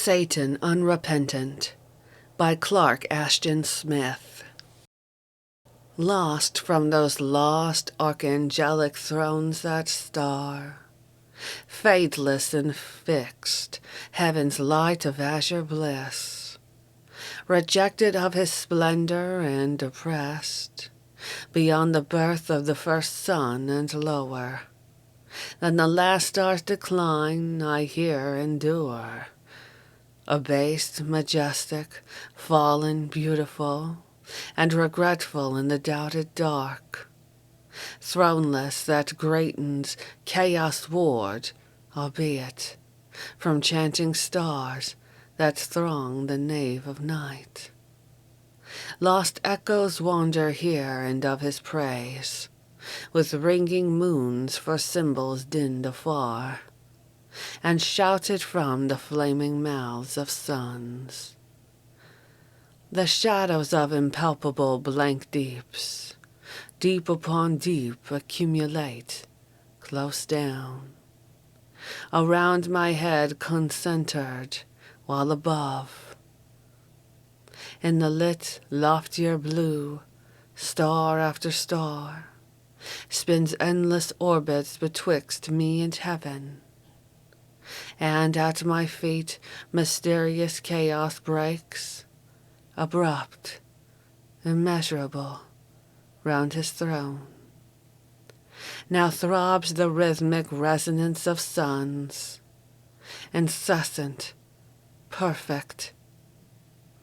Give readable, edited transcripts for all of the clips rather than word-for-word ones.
Satan Unrepentant by Ashton Smith. Lost from those lost archangelic thrones that star, fadeless and fixed, heaven's light of azure bliss, rejected of his splendor and oppressed, beyond the birth of the first sun and lower, than the last star's decline I here endure. Abased, majestic, fallen, beautiful, and regretful in the doubted dark, throneless that greatens chaos ward, albeit from chanting stars that throng the nave of night. Lost echoes wander here and of his praise, with ringing moons for cymbals dinned afar, and shouted from the flaming mouths of suns. The shadows of impalpable blank deeps, deep upon deep, accumulate, close down, around my head concentred, while above, in the lit, loftier blue, star after star, spins endless orbits betwixt me and heaven. And at my feet mysterious chaos breaks, abrupt, immeasurable, round his throne. Now throbs the rhythmic resonance of suns, incessant, perfect,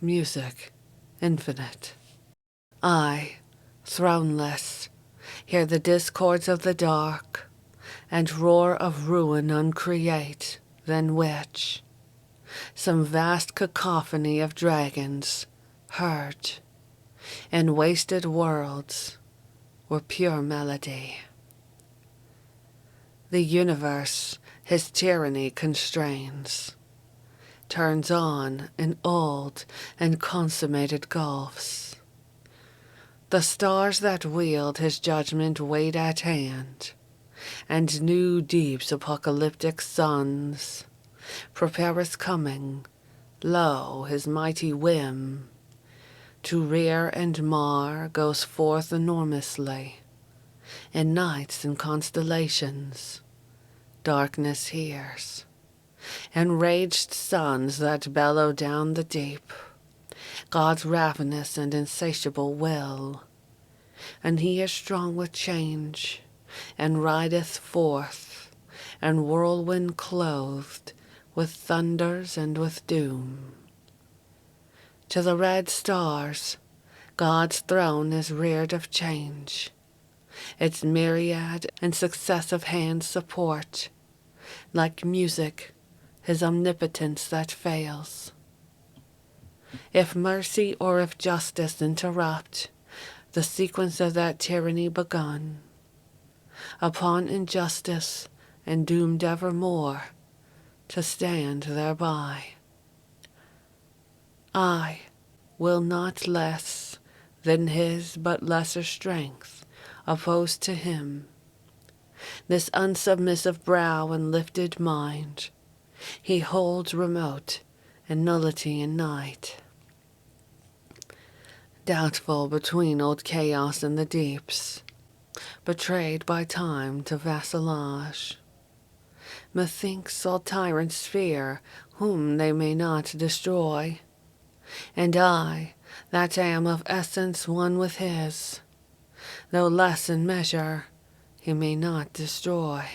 music infinite. I, throneless, hear the discords of the dark, and roar of ruin uncreate, than which some vast cacophony of dragons heard in wasted worlds were pure melody. The universe his tyranny constrains, turns on in old and consummated gulfs. The stars that wield his judgment wait at hand, and new deeps apocalyptic suns prepare his coming. Lo, his mighty whim to rear and mar goes forth enormously. In nights and constellations darkness hears, enraged suns that bellow down the deep God's ravenous and insatiable will, and he is strong with change, and rideth forth, and whirlwind clothed with thunders and with doom. To the red stars God's throne is reared of change, its myriad and successive hands support, like music, his omnipotence that fails. If mercy or if justice interrupt the sequence of that tyranny begun, upon injustice and doomed evermore to stand thereby, I will not less than his but lesser strength oppose to him. This unsubmissive brow and lifted mind he holds remote in nullity and night, doubtful between old chaos and the deeps, betrayed by time to vassalage. Methinks all tyrants fear whom they may not destroy, and I, that am of essence one with his, though less in measure, he may not destroy,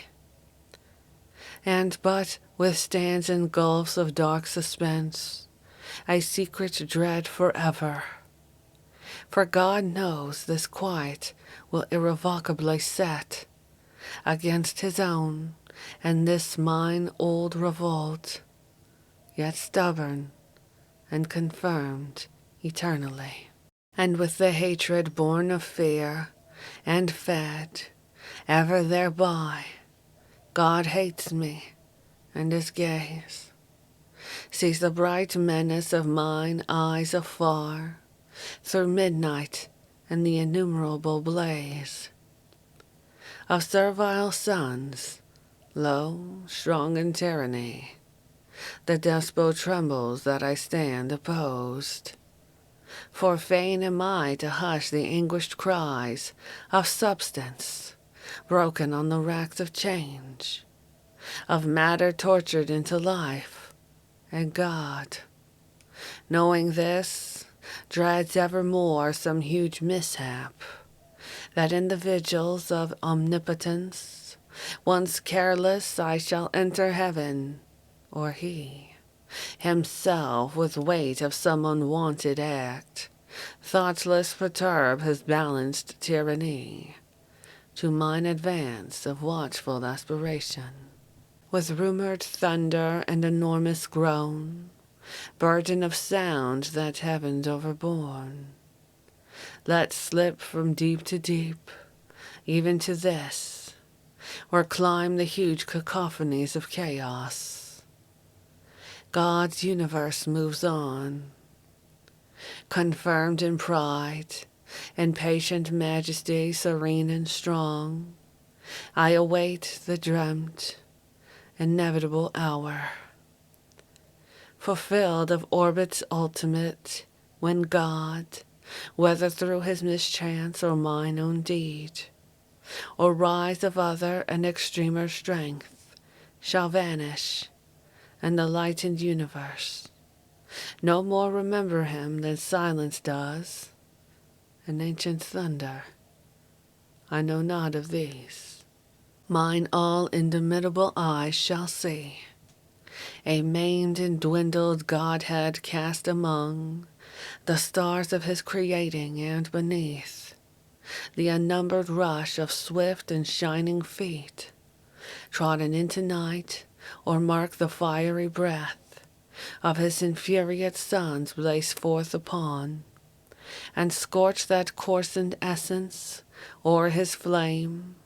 and but withstands in gulfs of dark suspense a secret dread forever. For God knows this quiet will irrevocably set against his own and this mine old revolt, yet stubborn and confirmed eternally. And with the hatred born of fear and fed ever thereby, God hates me, and his gaze sees the bright menace of mine eyes afar, through midnight and the innumerable blaze of servile suns, lo, strong in tyranny, The despot trembles that I stand opposed. For fain am I to hush the anguished cries of substance broken on the racks of change, of matter tortured into life and God, knowing this, dreads evermore some huge mishap, that in the vigils of omnipotence, once careless I shall enter heaven, or he, himself with weight of some unwanted act, thoughtless perturb his balanced tyranny, to mine advance of watchful aspiration. With rumored thunder and enormous groan, burden of sound that heaven's overborne, let slip from deep to deep, even to this, or climb the huge cacophonies of chaos. God's universe moves on, confirmed in pride and patient majesty serene and strong. I await the dreamt, inevitable hour, fulfilled of orbits ultimate, when God, whether through his mischance or mine own deed, or rise of other and extremer strength, shall vanish, and the lightened universe no more remember him than silence does, and ancient thunder. I know not of these. Mine all indomitable eyes shall see a maimed and dwindled Godhead cast among the stars of his creating, and beneath the unnumbered rush of swift and shining feet, trodden into night, or mark the fiery breath of his infuriate sons blaze forth upon, and scorch that coarsened essence o'er his flame,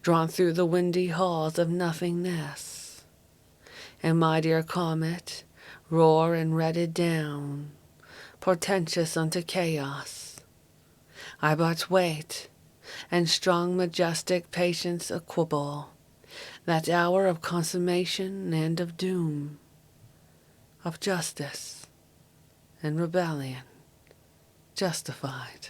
drawn through the windy halls of nothingness, and mightier comet roar and redded down, portentous unto chaos. I but wait, and strong majestic patience equable, that hour of consummation and of doom, of justice and rebellion justified.